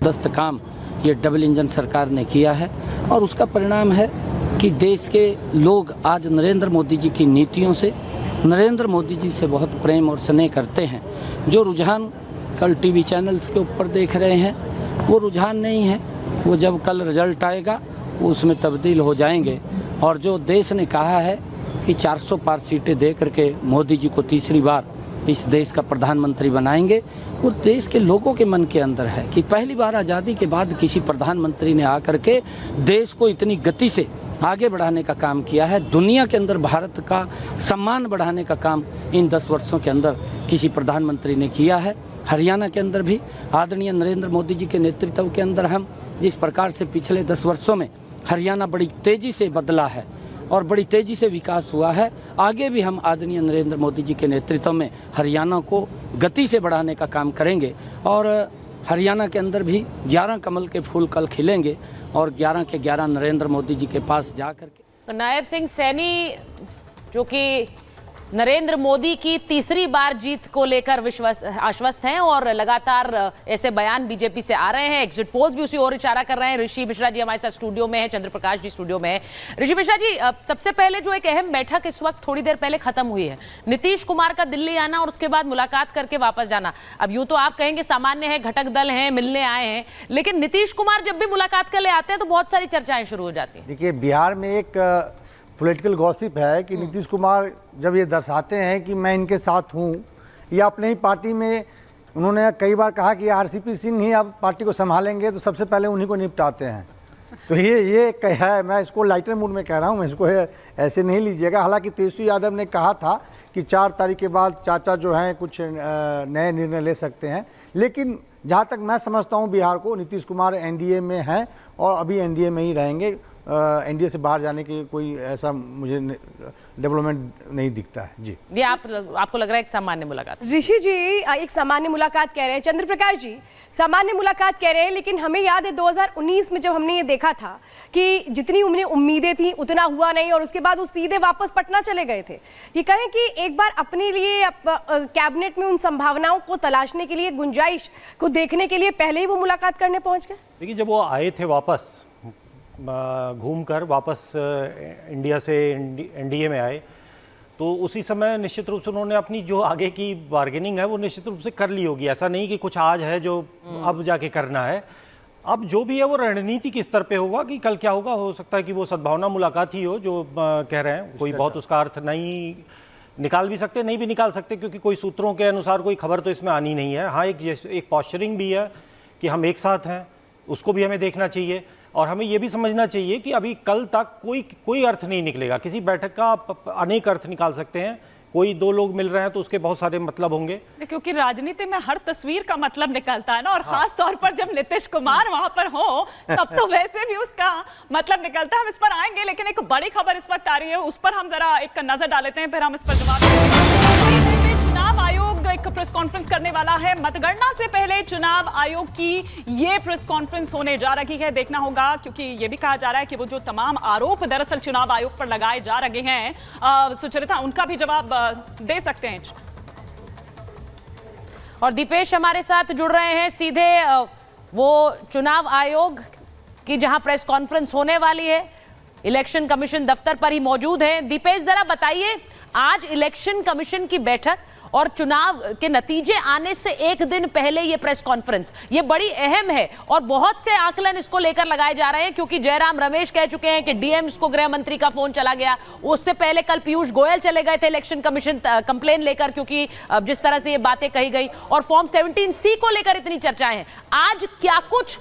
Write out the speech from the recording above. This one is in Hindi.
दस्त काम ये डबल इंजन सरकार ने किया है और उसका परिणाम है कि देश के लोग आज नरेंद्र मोदी जी की नीतियों से, नरेंद्र मोदी जी से बहुत प्रेम और स्नेह करते हैं। जो रुझान कल टीवी चैनल्स के ऊपर देख रहे हैं वो रुझान नहीं है, वो जब कल रिजल्ट आएगा वो उसमें तब्दील हो जाएंगे। और जो देश ने कहा है कि 400 पार सीटें दे करके मोदी जी को तीसरी बार इस देश का प्रधानमंत्री बनाएंगे, वो देश के लोगों के मन के अंदर है कि पहली बार आज़ादी के बाद किसी प्रधानमंत्री ने आकर के देश को इतनी गति से आगे बढ़ाने का काम किया है। दुनिया के अंदर भारत का सम्मान बढ़ाने का काम इन 10 वर्षों के अंदर किसी प्रधानमंत्री ने किया है। हरियाणा के अंदर भी आदरणीय नरेंद्र मोदी जी के नेतृत्व के अंदर हम जिस प्रकार से पिछले 10 वर्षों में हरियाणा बड़ी तेज़ी से बदला है और बड़ी तेज़ी से विकास हुआ है, आगे भी हम आदरणीय नरेंद्र मोदी जी के नेतृत्व में हरियाणा को गति से बढ़ाने का काम करेंगे। और हरियाणा के अंदर भी 11 कमल के फूल कल खिलेंगे और 11 के 11 नरेंद्र मोदी जी के पास जा कर के। तो नायब सिंह सैनी जो कि नरेंद्र मोदी की तीसरी बार जीत को लेकर आश्वस्त हैं और लगातार ऐसे बयान बीजेपी से आ रहे हैं। एग्जिट पोल्स भी उसी ओर इशारा कर रहे हैं। ऋषि मिश्रा जी हमारे साथ स्टूडियो में हैं, चंद्र प्रकाश जी स्टूडियो में हैं। ऋषि मिश्रा जी, सबसे पहले जो एक अहम बैठक इस वक्त थोड़ी देर पहले खत्म हुई है, नीतीश कुमार का दिल्ली आना और उसके बाद मुलाकात करके वापस जाना। अब यूं तो आप कहेंगे सामान्य है, घटक दल हैं, मिलने आए हैं, लेकिन नीतीश कुमार जब भी मुलाकात के लिए आते हैं तो बहुत सारी चर्चाएं शुरू हो जाती हैं। देखिए, बिहार में एक पॉलिटिकल गॉसिप है कि नीतीश कुमार जब ये दर्शाते हैं कि मैं इनके साथ हूँ, या अपने ही पार्टी में उन्होंने कई बार कहा कि आरसीपी सिंह ही अब पार्टी को संभालेंगे तो सबसे पहले उन्हीं को निपटाते हैं। तो ये है, मैं इसको लाइटर मूड में कह रहा हूँ, मैं इसको ऐसे नहीं लीजिएगा। हालांकि तेजस्वी यादव ने कहा था कि 4 तारीख के बाद चाचा जो हैं कुछ नए निर्णय ले सकते हैं, लेकिन जहाँ तक मैं समझता हूँ बिहार को, नीतीश कुमार एनडीए में हैं और अभी एनडीए में ही रहेंगे। एनडीए से बाहर जाने की कोई ऐसा मुझे डेवलपमेंट नहीं दिखता है। जी, ये आपको लग रहा है एक सामान्य मुलाकात? ऋषि जी एक सामान्य मुलाकात कह रहे हैं, चंद्र प्रकाश जी सामान्य मुलाकात कह रहे हैं, लेकिन हमें याद है 2019 में जब हमने ये देखा था कि जितनी उन्हें उम्मीदें थी उतना हुआ नहीं और उसके बाद वो सीधे वापस पटना चले गए थे। ये कहें कि एक बार अपने लिए कैबिनेट में उन संभावनाओं को तलाशने के लिए, गुंजाइश को देखने के लिए पहले ही वो मुलाकात करने पहुंच गए। देखिए, जब वो आए थे वापस घूमकर वापस इंडिया से एनडीए में आए, तो उसी समय निश्चित रूप से उन्होंने अपनी जो आगे की बार्गेनिंग है वो निश्चित रूप से कर ली होगी। ऐसा नहीं कि कुछ आज है जो अब जाके करना है। अब जो भी है वो रणनीति किस स्तर पे होगा कि कल क्या होगा, हो सकता है कि वो सद्भावना मुलाकात ही हो जो कह रहे हैं। कोई बहुत उसका अर्थ नहीं निकाल भी सकते, नहीं भी निकाल सकते, क्योंकि कोई सूत्रों के अनुसार कोई खबर तो इसमें आनी नहीं है। हाँ, एक पॉस्चरिंग भी है कि हम एक साथ हैं, उसको भी हमें देखना चाहिए। और हमें ये भी समझना चाहिए कि अभी कल तक कोई अर्थ नहीं निकलेगा। किसी बैठक का अनेक अर्थ निकाल सकते हैं। कोई 2 लोग मिल रहे हैं तो उसके बहुत सारे मतलब होंगे, क्योंकि राजनीति में हर तस्वीर का मतलब निकलता है ना। और खास तौर पर जब नीतीश कुमार वहां पर हो तब तो वैसे भी उसका मतलब निकलता है। हम इस पर आएंगे, लेकिन एक बड़ी खबर इस वक्त आ रही है, उस पर हम जरा एक नजर डालते हैं, फिर हम इस पर जवाब देंगे। चुनाव आयोग एक प्रेस कॉन्फ्रेंस करने वाला है। मतगणना से पहले चुनाव आयोग की ये प्रेस कॉन्फ्रेंस होने जा रही है। देखना होगा, क्योंकि ये भी कहा जा रहा है कि वो जो तमाम आरोप दरअसल चुनाव आयोग पर लगाए जा रहे हैं, सुचरिता उनका भी जवाब दे सकते हैं। और दीपेश हमारे साथ जुड़ रहे हैं सीधे वो चुनाव आयोग की जहां प्रेस कॉन्फ्रेंस होने वाली है, इलेक्शन कमीशन दफ्तर पर ही मौजूद हैं। दीपेश, जरा बताइए, आज इलेक्शन कमीशन की बैठक और चुनाव के नतीजे आने से एक दिन पहले ये प्रेस कॉन्फ्रेंस, ये बड़ी अहम है और बहुत से आकलन इसको लेकर लगाए जा रहे हैं, क्योंकि जयराम रमेश कह चुके हैं कि डीएम्स को गृह मंत्री का फोन चला गया। उससे पहले कल पीयूष गोयल चले गए थे इलेक्शन कमीशन कंप्लेन लेकर, क्योंकि जिस तरह से ये बातें कही गई, और फॉर्म 17C को लेकर इतनी चर्चाएं हैं। आज क्या कुछ